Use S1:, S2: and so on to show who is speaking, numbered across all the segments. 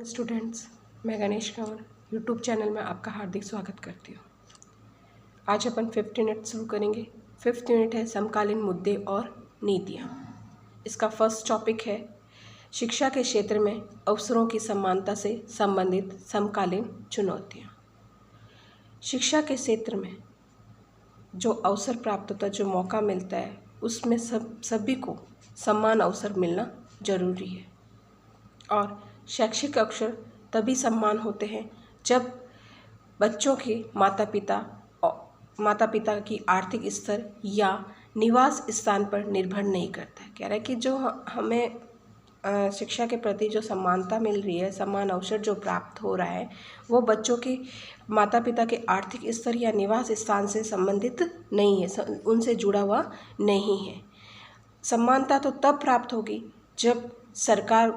S1: Students, मैं Ganesh Kanwar YouTube channel में आपका हार्दिक स्वागत करती हूँ। आज अपन 5th यूनिट शुरू करेंगे। 5th यूनिट है समकालीन मुद्दे और नीतियाँ। इसका फर्स्ट टॉपिक है शिक्षा के क्षेत्र में अवसरों की समानता से संबंधित समकालीन चुनौतियाँ। शिक्षा के क्षेत्र में जो अवसर प्राप्त होता है, जो मौका मिलता है, उसमें सभी को समान अवसर मिलना जरूरी है। और शैक्षिक अवसर तभी समान होते हैं जब बच्चों के माता पिता की आर्थिक स्तर या निवास स्थान पर निर्भर नहीं करता है। कह रहा है कि जो हमें शिक्षा के प्रति जो समानता मिल रही है, समान अवसर जो प्राप्त हो रहा है, वो बच्चों के माता पिता के आर्थिक स्तर या निवास स्थान से संबंधित नहीं है, उनसे जुड़ा हुआ नहीं है। समानता तो तब प्राप्त होगी जब सरकार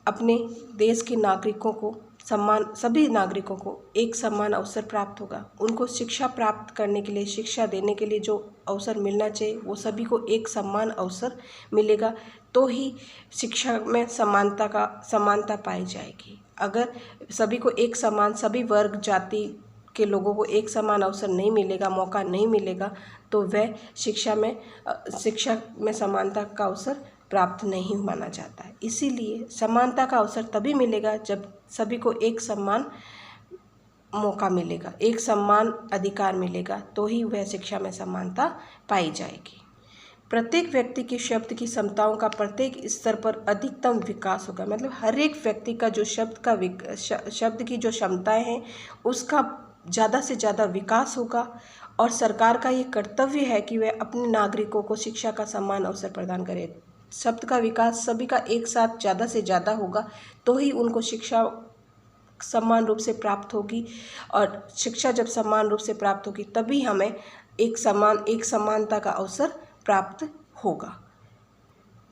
S1: अपने देश के नागरिकों को सभी नागरिकों को एक समान अवसर प्राप्त होगा। उनको शिक्षा प्राप्त करने के लिए, शिक्षा देने के लिए जो अवसर मिलना चाहिए, वो सभी को एक समान अवसर मिलेगा, तो ही शिक्षा में समानता पाई जाएगी। अगर सभी को एक समान, सभी वर्ग जाति के लोगों को एक समान अवसर नहीं मिलेगा, मौका नहीं मिलेगा, तो वह शिक्षा में समानता का अवसर प्राप्त नहीं माना जाता है। इसीलिए समानता का अवसर तभी मिलेगा जब सभी को एक समान मौका मिलेगा, एक समान अधिकार मिलेगा, तो ही वह शिक्षा में समानता पाई जाएगी। प्रत्येक व्यक्ति की शब्द की क्षमताओं का प्रत्येक स्तर पर अधिकतम विकास होगा। मतलब हर एक व्यक्ति का जो शब्द की जो क्षमताएं हैं, उसका ज़्यादा से ज़्यादा विकास होगा। और सरकार का ये कर्तव्य है कि वह अपने नागरिकों को शिक्षा का समान अवसर प्रदान करे। शब्द का विकास सभी का एक साथ ज़्यादा से ज़्यादा होगा, तो ही उनको शिक्षा समान रूप से प्राप्त होगी। और शिक्षा जब समान रूप से प्राप्त होगी, तभी हमें एक समानता का अवसर प्राप्त होगा।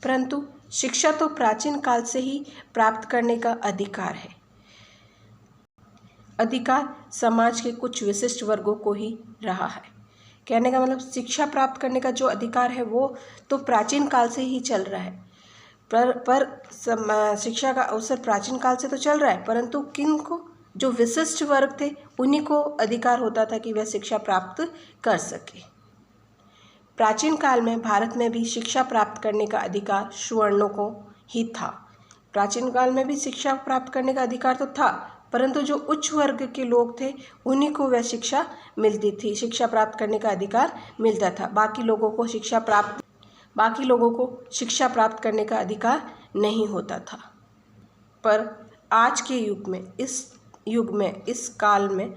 S1: परंतु शिक्षा तो प्राचीन काल से ही प्राप्त करने का अधिकार है। अधिकार समाज के कुछ विशिष्ट वर्गों को ही रहा है। कहने का मतलब शिक्षा प्राप्त करने का जो अधिकार है, वो तो प्राचीन काल से ही चल रहा है। पर शिक्षा का अवसर प्राचीन काल से तो चल रहा है, परंतु किन को, जो विशिष्ट वर्ग थे, उन्हीं को अधिकार होता था कि वह शिक्षा प्राप्त कर सके। प्राचीन काल में भारत में भी शिक्षा प्राप्त करने का अधिकार सवर्णों को ही था। प्राचीन काल में भी शिक्षा प्राप्त करने का अधिकार तो था, परंतु जो उच्च वर्ग के लोग थे, उन्हीं को वह शिक्षा मिलती थी, शिक्षा प्राप्त करने का अधिकार मिलता था। बाकी लोगों को शिक्षा प्राप्त करने का अधिकार नहीं होता था। पर आज के युग में इस काल में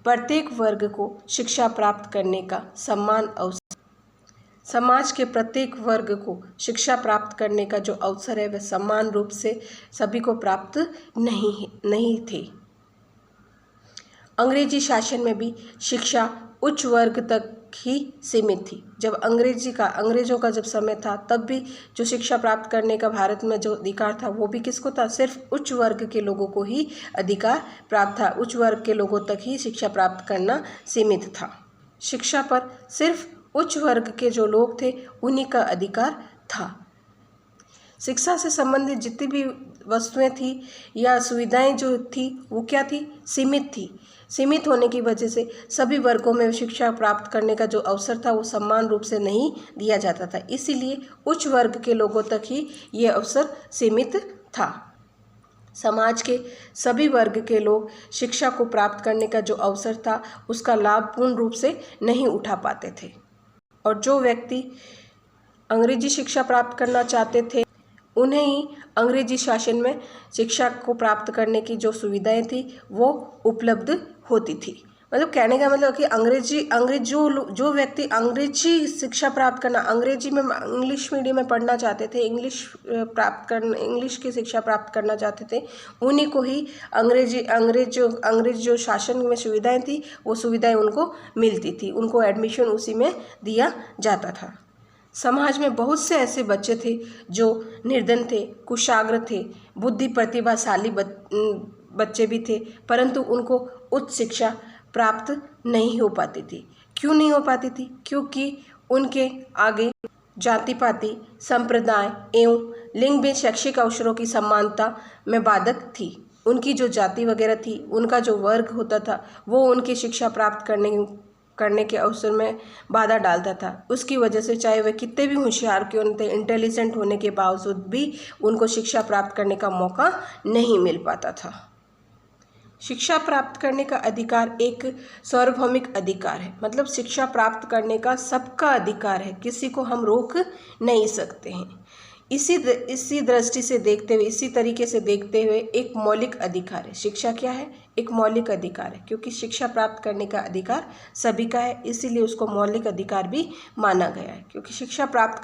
S1: प्रत्येक वर्ग को शिक्षा प्राप्त करने का समान अवसर, समाज के प्रत्येक वर्ग को शिक्षा प्राप्त करने का जो अवसर है, वह समान रूप से सभी को प्राप्त नहीं थे। अंग्रेजी शासन में भी शिक्षा उच्च वर्ग तक ही सीमित थी। जब अंग्रेजों का जब समय था, तब भी जो शिक्षा प्राप्त करने का भारत में जो अधिकार था, वो भी किसको था? सिर्फ उच्च वर्ग के लोगों को ही अधिकार प्राप्त था। उच्च वर्ग के लोगों तक ही शिक्षा प्राप्त करना सीमित था। शिक्षा पर सिर्फ उच्च वर्ग के जो लोग थे, उन्हीं का अधिकार था। शिक्षा से संबंधित जितनी भी वस्तुएं थी या सुविधाएं जो थी, वो क्या थी? सीमित थी। सीमित होने की वजह से सभी वर्गों में शिक्षा प्राप्त करने का जो अवसर था, वो समान रूप से नहीं दिया जाता था। इसीलिए उच्च वर्ग के लोगों तक ही ये अवसर सीमित था। समाज के सभी वर्ग के लोग शिक्षा को प्राप्त करने का जो अवसर था, उसका लाभ पूर्ण रूप से नहीं उठा पाते थे। और जो व्यक्ति अंग्रेजी शिक्षा प्राप्त करना चाहते थे, उन्हें ही अंग्रेजी शासन में शिक्षा को प्राप्त करने की जो सुविधाएं थी, वो उपलब्ध होती थी। मतलब कहने का मतलब कि जो व्यक्ति अंग्रेजी शिक्षा प्राप्त करना, अंग्रेजी में इंग्लिश मीडियम में पढ़ना चाहते थे, इंग्लिश की शिक्षा प्राप्त करना चाहते थे, उन्हीं को ही अंग्रेज जो शासन में सुविधाएं थी, वो सुविधाएं उनको मिलती थी। उनको एडमिशन उसी में दिया जाता था। समाज में बहुत से ऐसे बच्चे थे जो निर्धन थे, कुशाग्र थे, बुद्धि प्रतिभाशाली बच्चे भी थे, परंतु उनको उच्च शिक्षा प्राप्त नहीं हो पाती थी। क्यों नहीं हो पाती थी? क्योंकि उनके आगे जाति पाति, संप्रदाय एवं लिंग में शैक्षिक अवसरों की समानता में बाधक थी। उनकी जो जाति वगैरह थी, उनका जो वर्ग होता था, वो उनकी शिक्षा प्राप्त करने के अवसर में बाधा डालता था। उसकी वजह से चाहे वे कितने भी होशियार क्यों न थे, इंटेलिजेंट होने के बावजूद भी उनको शिक्षा प्राप्त करने का मौका नहीं मिल पाता था। शिक्षा प्राप्त करने का अधिकार एक सार्वभौमिक अधिकार है, मतलब शिक्षा प्राप्त करने का सबका अधिकार है, किसी को हम रोक नहीं सकते हैं। इसी दृष्टि से देखते हुए, इसी तरीके से देखते हुए एक मौलिक अधिकार है। शिक्षा क्या है? एक मौलिक अधिकार है, क्योंकि शिक्षा प्राप्त करने का अधिकार सभी का है, इसीलिए उसको मौलिक अधिकार भी माना गया है। क्योंकि शिक्षा प्राप्त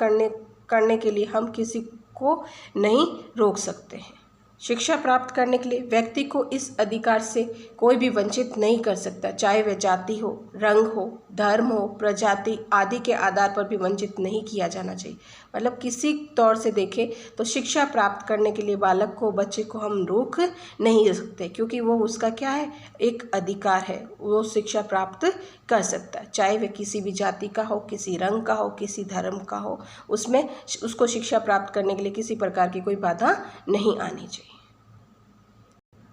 S1: करने के लिए हम किसी को नहीं रोक सकते हैं। शिक्षा प्राप्त करने के लिए व्यक्ति को इस अधिकार से कोई भी वंचित नहीं कर सकता, चाहे वह जाति हो, रंग हो, धर्म हो, प्रजाति आदि के आधार पर भी वंचित नहीं किया जाना चाहिए। मतलब किसी तौर से देखें तो शिक्षा प्राप्त करने के लिए बालक को, बच्चे को हम रोक नहीं सकते, क्योंकि वो उसका क्या है? एक अधिकार है, वो शिक्षा प्राप्त कर सकता है, चाहे वह किसी भी जाति का हो, किसी रंग का हो, किसी धर्म का हो, उसमें उसको शिक्षा प्राप्त करने के लिए किसी प्रकार की कोई बाधा नहीं आनी चाहिए।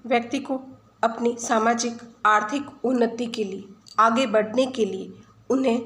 S1: व्यक्ति को अपनी सामाजिक आर्थिक उन्नति के लिए, आगे बढ़ने के लिए उन्हें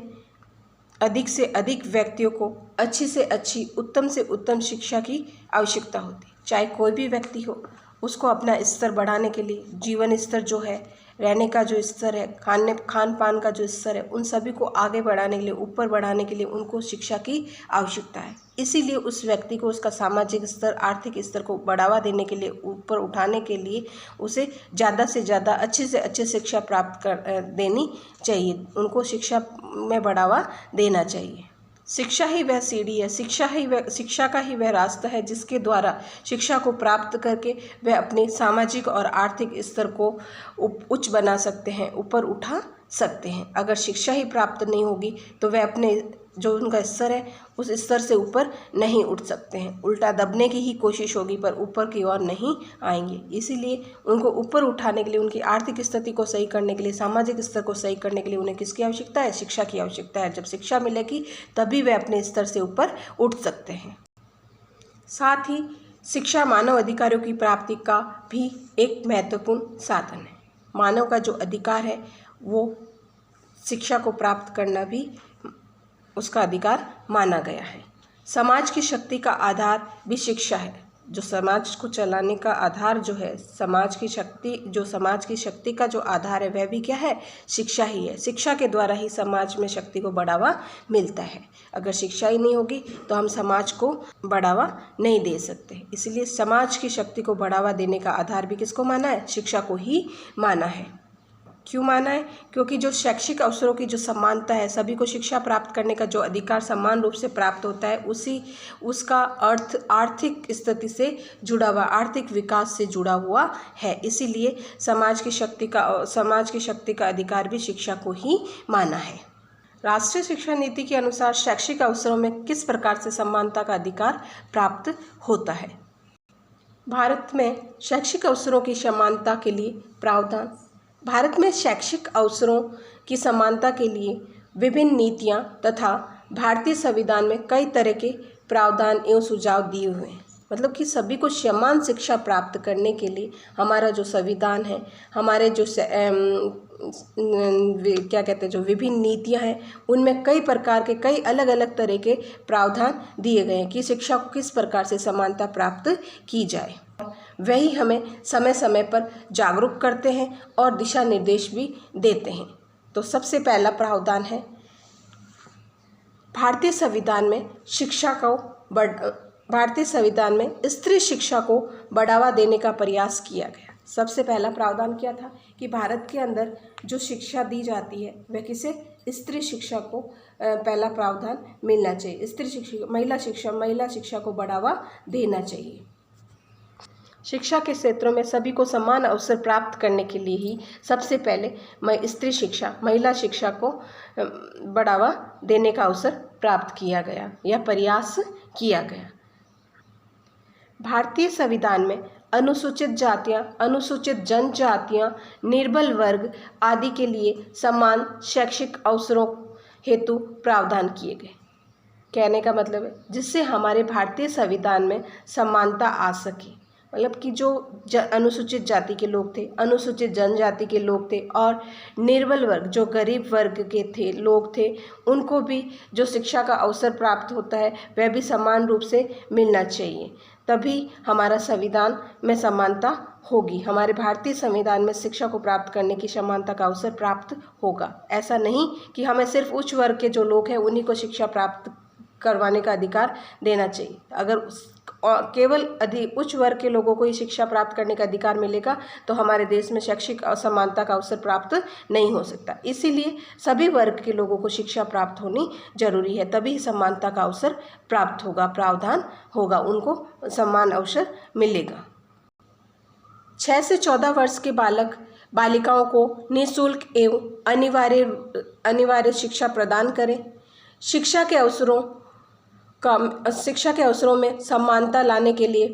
S1: अधिक से अधिक व्यक्तियों को अच्छी से अच्छी, उत्तम से उत्तम शिक्षा की आवश्यकता होती है। चाहे कोई भी व्यक्ति हो, उसको अपना स्तर बढ़ाने के लिए, जीवन स्तर जो है, रहने का जो स्तर है, खान पान का जो स्तर है, उन सभी को आगे बढ़ाने के लिए, ऊपर बढ़ाने के लिए उनको शिक्षा की आवश्यकता है। इसीलिए उस व्यक्ति को उसका सामाजिक स्तर, आर्थिक स्तर को बढ़ावा देने के लिए, ऊपर उठाने के लिए उसे ज़्यादा से ज़्यादा, अच्छे से अच्छे शिक्षा प्राप्त देनी चाहिए, उनको शिक्षा में बढ़ावा देना चाहिए। शिक्षा ही वह सीढ़ी है, शिक्षा का ही वह रास्ता है जिसके द्वारा शिक्षा को प्राप्त करके वह अपने सामाजिक और आर्थिक स्तर को उच्च बना सकते हैं, ऊपर उठा सकते हैं। अगर शिक्षा ही प्राप्त नहीं होगी तो वह अपने जो उनका स्तर है उस स्तर से ऊपर नहीं उठ सकते हैं, उल्टा दबने की ही कोशिश होगी पर ऊपर की ओर नहीं आएंगे। इसीलिए उनको ऊपर उठाने के लिए, उनकी आर्थिक स्थिति को सही करने के लिए, सामाजिक स्तर को सही करने के लिए उन्हें किसकी आवश्यकता है? शिक्षा की आवश्यकता है। जब शिक्षा मिलेगी तभी वे अपने स्तर से ऊपर उठ सकते हैं। साथ ही शिक्षा मानव अधिकारों की प्राप्ति का भी एक महत्वपूर्ण साधन है। मानव का जो अधिकार है वो शिक्षा को प्राप्त करना भी उसका अधिकार माना गया है। समाज की शक्ति का आधार भी शिक्षा है। जो समाज को चलाने का आधार जो है, समाज की शक्ति का जो आधार है वह भी क्या है? शिक्षा ही है। शिक्षा के द्वारा ही समाज में शक्ति को बढ़ावा मिलता है। अगर शिक्षा ही नहीं होगी तो हम समाज को बढ़ावा नहीं दे सकते। इसलिए समाज की शक्ति को बढ़ावा देने का आधार भी किसको माना है? शिक्षा को ही माना है। क्यों माना है? क्योंकि जो शैक्षिक अवसरों की जो समानता है, सभी को शिक्षा प्राप्त करने का जो अधिकार समान रूप से प्राप्त होता है, उसका अर्थ आर्थिक स्थिति से जुड़ा हुआ, आर्थिक विकास से जुड़ा हुआ है। इसीलिए समाज की शक्ति का अधिकार भी शिक्षा को ही माना है। राष्ट्रीय शिक्षा नीति के अनुसार शैक्षिक अवसरों में किस प्रकार से समानता का अधिकार प्राप्त होता है? भारत में शैक्षिक अवसरों की समानता के लिए प्रावधान। भारत में शैक्षिक अवसरों की समानता के लिए विभिन्न नीतियां तथा भारतीय संविधान में कई तरह के प्रावधान एवं सुझाव दिए हुए हैं। मतलब कि सभी को समान शिक्षा प्राप्त करने के लिए हमारा जो संविधान है, हमारे जो जो विभिन्न नीतियां हैं, उनमें कई प्रकार के, कई अलग अलग तरह के प्रावधान दिए गए हैं कि शिक्षा को किस प्रकार से समानता प्राप्त की जाए। वही हमें समय समय पर जागरूक करते हैं और दिशा निर्देश भी देते हैं। तो सबसे पहला प्रावधान है भारतीय संविधान में स्त्री शिक्षा को बढ़ावा देने का प्रयास किया गया। सबसे पहला प्रावधान क्या था कि भारत के अंदर जो शिक्षा दी जाती है वह किसे? स्त्री शिक्षा को पहला प्रावधान मिलना चाहिए। स्त्री शिक्षा, महिला शिक्षा को बढ़ावा देना चाहिए। शिक्षा के क्षेत्रों में सभी को समान अवसर प्राप्त करने के लिए ही सबसे पहले स्त्री शिक्षा, महिला शिक्षा को बढ़ावा देने का अवसर प्राप्त किया गया या प्रयास किया गया। भारतीय संविधान में अनुसूचित जातियां, अनुसूचित जनजातियां, निर्बल वर्ग आदि के लिए समान शैक्षिक अवसरों हेतु प्रावधान किए गए। कहने का मतलब है जिससे हमारे भारतीय संविधान में समानता आ सके। मतलब कि जो अनुसूचित जाति के लोग थे, अनुसूचित जनजाति के लोग थे और निर्बल वर्ग जो गरीब वर्ग के थे लोग थे, उनको भी जो शिक्षा का अवसर प्राप्त होता है वह भी समान रूप से मिलना चाहिए। तभी हमारा संविधान में समानता होगी, हमारे भारतीय संविधान में शिक्षा को प्राप्त करने की समानता का अवसर प्राप्त होगा। ऐसा नहीं कि हमें सिर्फ उच्च वर्ग के जो लोग हैं उन्हीं को शिक्षा प्राप्त करवाने का अधिकार देना चाहिए। अगर केवल उच्च वर्ग के लोगों को ही शिक्षा प्राप्त करने का अधिकार मिलेगा तो हमारे देश में शैक्षिक असमानता का अवसर प्राप्त नहीं हो सकता। इसीलिए सभी वर्ग के लोगों को शिक्षा प्राप्त होनी जरूरी है, तभी समानता का अवसर प्राप्त होगा, प्रावधान होगा, उनको समान अवसर मिलेगा। 6 से 14 वर्ष के बालक बालिकाओं को निःशुल्क एवं अनिवार्य शिक्षा प्रदान करें। शिक्षा के अवसरों में समानता लाने के लिए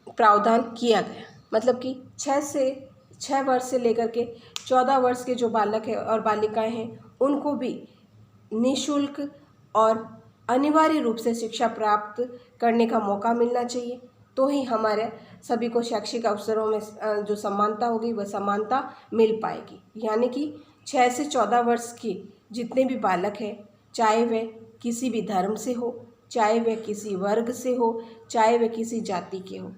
S1: प्रावधान किया गया। मतलब कि 6 वर्ष से लेकर के 14 वर्ष के जो बालक हैं और बालिकाएं हैं उनको भी निःशुल्क और अनिवार्य रूप से शिक्षा प्राप्त करने का मौका मिलना चाहिए, तो ही हमारे सभी को शैक्षिक अवसरों में जो समानता होगी वह समानता मिल पाएगी। यानी कि 6 से 14 वर्ष के जितने भी बालक हैं, चाहे वे किसी भी धर्म से हो, चाहे वे किसी वर्ग से हो, चाहे वे किसी जाति के हो,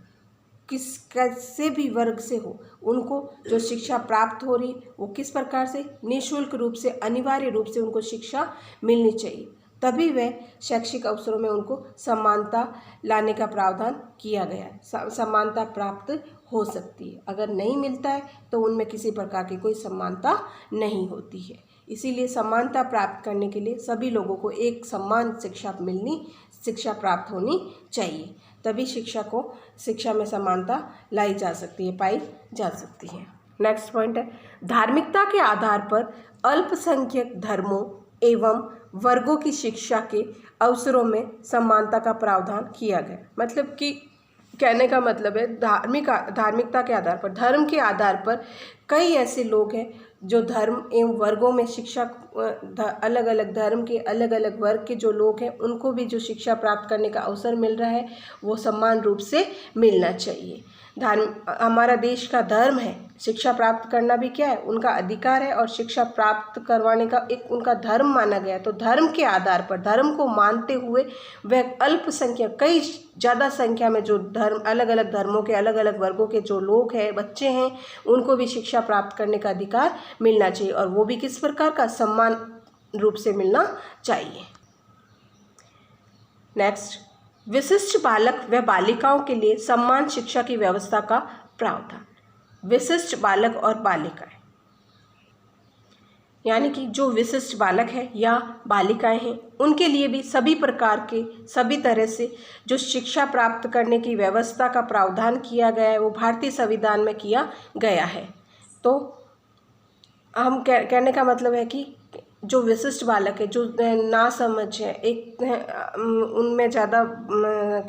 S1: कैसे भी वर्ग से हो, उनको जो शिक्षा प्राप्त हो रही वो किस प्रकार से, निःशुल्क रूप से, अनिवार्य रूप से उनको शिक्षा मिलनी चाहिए, तभी वह शैक्षिक अवसरों में उनको समानता लाने का प्रावधान किया गया है। समानता प्राप्त हो सकती है, अगर नहीं मिलता है तो उनमें किसी प्रकार की कोई समानता नहीं होती है। इसीलिए समानता प्राप्त करने के लिए सभी लोगों को एक समान शिक्षा प्राप्त होनी चाहिए, तभी शिक्षा में समानता लाई जा सकती है, पाई जा सकती है। नेक्स्ट पॉइंट है, धार्मिकता के आधार पर अल्पसंख्यक धर्मों एवं वर्गों की शिक्षा के अवसरों में समानता का प्रावधान किया गया। मतलब कि कहने का मतलब है धार्मिकता के आधार पर, धर्म के आधार पर कई ऐसे लोग हैं जो धर्म एवं वर्गों में शिक्षा, अलग अलग धर्म के अलग अलग वर्ग के जो लोग हैं उनको भी जो शिक्षा प्राप्त करने का अवसर मिल रहा है वो समान रूप से मिलना चाहिए। हमारा देश का धर्म है, शिक्षा प्राप्त करना भी क्या है, उनका अधिकार है और शिक्षा प्राप्त करवाने का एक उनका धर्म माना गया है। तो धर्म के आधार पर, धर्म को मानते हुए वह अल्पसंख्यक, कई ज़्यादा संख्या में जो धर्म, अलग अलग धर्मों के अलग अलग वर्गों के जो लोग हैं, बच्चे हैं, उनको भी शिक्षा प्राप्त करने का अधिकार मिलना चाहिए, और वो भी किस प्रकार का, समान रूप से मिलना चाहिए। नेक्स्ट, विशिष्ट बालक व बालिकाओं के लिए समान शिक्षा की व्यवस्था का प्रावधान। विशिष्ट बालक और बालिकाएं, यानी कि जो विशिष्ट बालक है या बालिकाएं हैं उनके लिए भी सभी प्रकार के, सभी तरह से जो शिक्षा प्राप्त करने की व्यवस्था का प्रावधान किया गया है वो भारतीय संविधान में किया गया है। तो हम कहने का मतलब है कि जो विशिष्ट बालक है, जो नासमझ है, एक उनमें ज़्यादा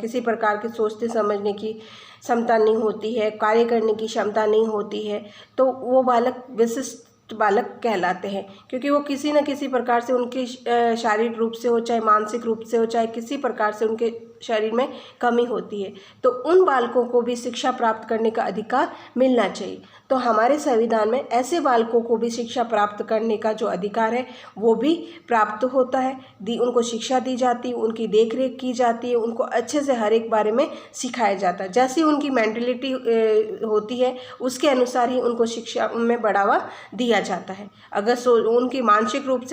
S1: किसी प्रकार की सोचने समझने की क्षमता नहीं होती है, कार्य करने की क्षमता नहीं होती है, तो वो बालक विशिष्ट बालक कहलाते हैं, क्योंकि वो किसी न किसी प्रकार से उनके शारीरिक रूप से हो, चाहे मानसिक रूप से हो, चाहे किसी प्रकार से उनके शरीर में कमी होती है, तो उन बालकों को भी शिक्षा प्राप्त करने का अधिकार मिलना चाहिए। तो हमारे संविधान में ऐसे बालकों को भी शिक्षा प्राप्त करने का जो अधिकार है वो भी प्राप्त होता है, उनको शिक्षा दी जाती है, उनकी देखरेख की जाती है, उनको अच्छे से हर एक बारे में सिखाया जाता है। जैसी उनकी मेंटलिटी होती है उसके अनुसार ही उनको शिक्षा में बढ़ावा दिया जाता है। अगर उनकी मानसिक रूप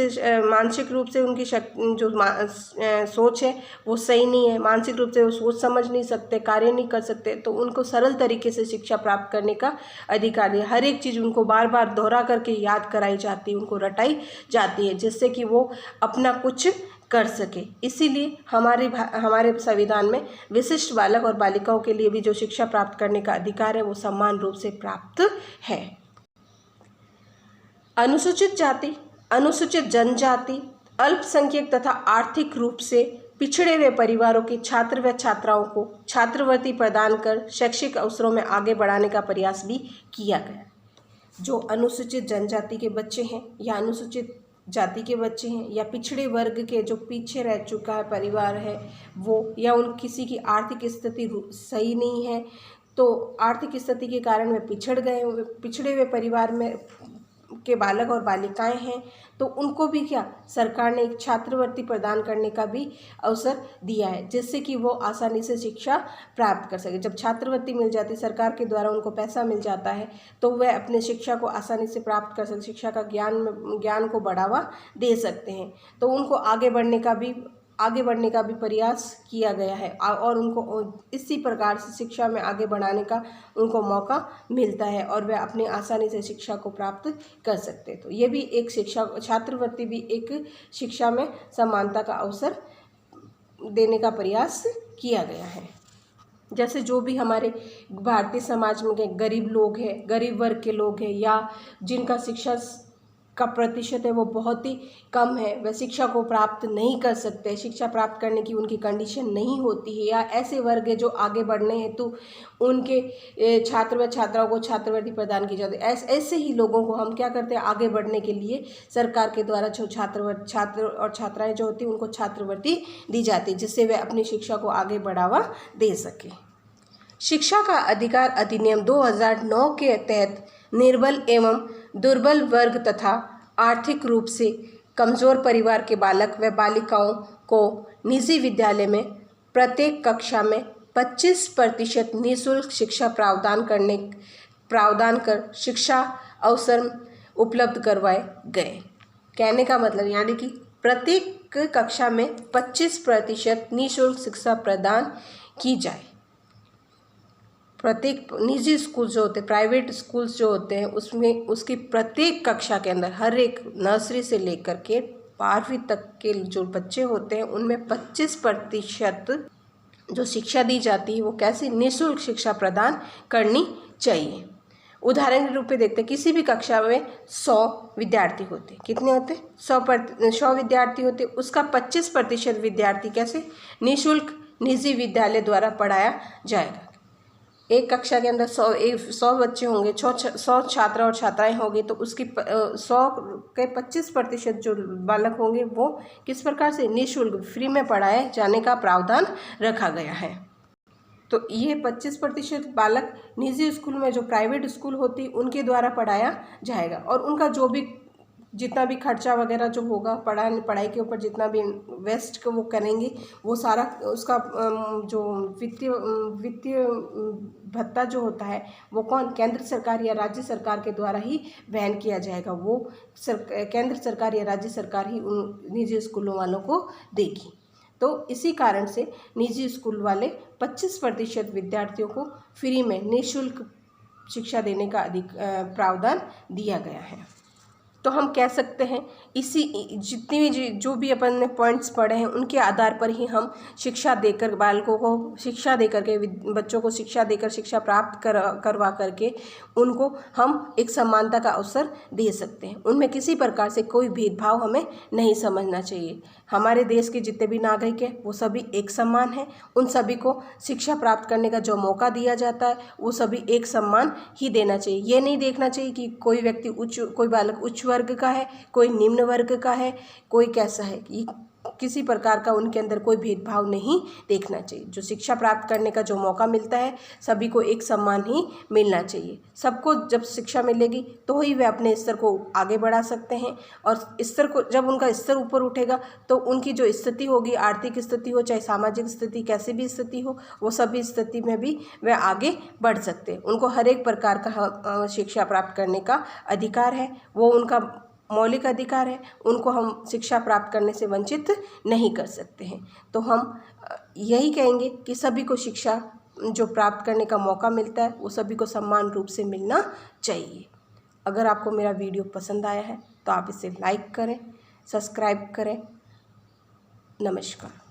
S1: से उनकी जो सोच है वो सही नहीं है, मानसिक रूप से वो सोच समझ नहीं सकते, कार्य नहीं कर सकते, तो उनको सरल तरीके से शिक्षा प्राप्त करने का अधिकार है। हर एक चीज़ उनको बार बार दोहरा करके याद कराई जाती है, उनको रटाई जाती है, जिससे कि वो अपना कुछ कर सके। इसीलिए हमारे संविधान में विशिष्ट बालक और बालिकाओं के लिए भी जो शिक्षा प्राप्त करने का अधिकार है वो समान रूप से प्राप्त है। अनुसूचित जाति, अनुसूचित जनजाति, अल्पसंख्यक तथा आर्थिक रूप से पिछड़े हुए परिवारों के छात्र व छात्राओं को छात्रवृत्ति प्रदान कर शैक्षिक अवसरों में आगे बढ़ाने का प्रयास भी किया गया। जो अनुसूचित जनजाति के बच्चे हैं या अनुसूचित जाति के बच्चे हैं या पिछड़े वर्ग के जो पीछे रह चुका है परिवार है वो, या उन किसी की आर्थिक स्थिति सही नहीं है, तो आर्थिक स्थिति के कारण वे पिछड़े हुए परिवार में के बालक और बालिकाएं हैं, तो उनको भी क्या सरकार ने एक छात्रवृत्ति प्रदान करने का भी अवसर दिया है, जिससे कि वो आसानी से शिक्षा प्राप्त कर सके। जब छात्रवृत्ति मिल जाती है, सरकार के द्वारा उनको पैसा मिल जाता है, तो वह अपने शिक्षा को आसानी से प्राप्त कर सकते, शिक्षा का ज्ञान को बढ़ावा दे सकते हैं। तो उनको आगे बढ़ने का भी प्रयास किया गया है और उनको इसी प्रकार से शिक्षा में आगे बढ़ाने का उनको मौका मिलता है और वे अपनी आसानी से शिक्षा को प्राप्त कर सकते हैं। तो ये भी एक छात्रवृत्ति भी एक शिक्षा में समानता का अवसर देने का प्रयास किया गया है। जैसे जो भी हमारे भारतीय समाज में गरीब लोग हैं, गरीब वर्ग के लोग हैं, या जिनका शिक्षा का प्रतिशत है वो बहुत ही कम है, वह शिक्षा को प्राप्त नहीं कर सकते, शिक्षा प्राप्त करने की उनकी कंडीशन नहीं होती है, या ऐसे वर्ग है जो आगे बढ़ने हेतु उनके छात्र व छात्राओं को छात्रवृत्ति प्रदान की जाती है। ऐसे ही लोगों को हम क्या करते हैं, आगे बढ़ने के लिए सरकार के द्वारा जो छात्र और छात्राएं जो होती हैं उनको छात्रवृत्ति दी जाती है, जिससे वे अपनी शिक्षा को आगे बढ़ावा दे सकें। शिक्षा का अधिकार अधिनियम 2009 के तहत निर्बल एवं दुर्बल वर्ग तथा आर्थिक रूप से कमज़ोर परिवार के बालक व बालिकाओं को निजी विद्यालय में प्रत्येक कक्षा में 25% निःशुल्क शिक्षा प्रावधान कर शिक्षा अवसर उपलब्ध करवाए गए। कहने का मतलब यानी कि प्रत्येक कक्षा में 25% निःशुल्क शिक्षा प्रदान की जाए। प्रत्येक निजी स्कूल जो होते हैं, प्राइवेट स्कूल्स जो होते हैं, उसमें उसकी प्रत्येक कक्षा के अंदर हर एक नर्सरी से लेकर के 12वीं तक के जो बच्चे होते हैं उनमें 25% जो शिक्षा दी जाती है वो कैसे निःशुल्क शिक्षा प्रदान करनी चाहिए। उदाहरण के रूप में देखते हैं, किसी भी कक्षा में 100 विद्यार्थी होते हैं, कितने होते हैं 100 विद्यार्थी होते हैं, उसका 25% विद्यार्थी कैसे निःशुल्क निजी विद्यालय द्वारा पढ़ाया जाएगा। एक कक्षा के अंदर 100 बच्चे होंगे, 100 छात्र और छात्राएं होंगी, तो उसकी 100 के 25% जो बालक होंगे वो किस प्रकार से निःशुल्क फ्री में पढ़ाए जाने का प्रावधान रखा गया है। तो ये 25% बालक निजी स्कूल में जो प्राइवेट स्कूल होती उनके द्वारा पढ़ाया जाएगा, और उनका जो भी जितना भी खर्चा वगैरह जो होगा पढ़ाई के ऊपर जितना भी इन्वेस्ट को वो करेंगे, वो सारा उसका जो वित्तीय भत्ता जो होता है वो कौन, केंद्र सरकार या राज्य सरकार के द्वारा ही वहन किया जाएगा। वो केंद्र सरकार या राज्य सरकार ही उन निजी स्कूलों वालों को देगी। तो इसी कारण से निजी स्कूल वाले 25% विद्यार्थियों को फ्री में निःशुल्क शिक्षा देने का प्रावधान दिया गया है। तो हम कह सकते हैं इसी जितनी भी जो भी अपन ने पॉइंट्स पढ़े हैं उनके आधार पर ही हम शिक्षा देकर बालकों को शिक्षा देकर के बच्चों को शिक्षा देकर शिक्षा प्राप्त करवा करके उनको हम एक समानता का अवसर दे सकते हैं। उनमें किसी प्रकार से कोई भेदभाव हमें नहीं समझना चाहिए। हमारे देश के जितने भी नागरिक हैं वो सभी एक समान हैं। उन सभी को शिक्षा प्राप्त करने का जो मौका दिया जाता है वो सभी एक समान ही देना चाहिए। ये नहीं देखना चाहिए कि कोई व्यक्ति कोई बालक उच्च वर्ग का है, कोई निम्न वर्ग का है, कोई कैसा है, किसी प्रकार का उनके अंदर कोई भेदभाव नहीं देखना चाहिए। जो शिक्षा प्राप्त करने का जो मौका मिलता है सभी को एक समान ही मिलना चाहिए। सबको जब शिक्षा मिलेगी तो ही वे अपने स्तर को आगे बढ़ा सकते हैं, और स्तर को जब उनका स्तर ऊपर उठेगा तो उनकी जो स्थिति होगी, आर्थिक स्थिति हो चाहे सामाजिक स्थिति, कैसी भी स्थिति हो, वो सभी स्थिति में भी वे आगे बढ़ सकते हैं। उनको हर एक प्रकार का शिक्षा प्राप्त करने का अधिकार है, वो उनका मौलिक अधिकार है। उनको हम शिक्षा प्राप्त करने से वंचित नहीं कर सकते हैं। तो हम यही कहेंगे कि सभी को शिक्षा जो प्राप्त करने का मौका मिलता है वो सभी को समान रूप से मिलना चाहिए। अगर आपको मेरा वीडियो पसंद आया है तो आप इसे लाइक करें, सब्सक्राइब करें। नमस्कार।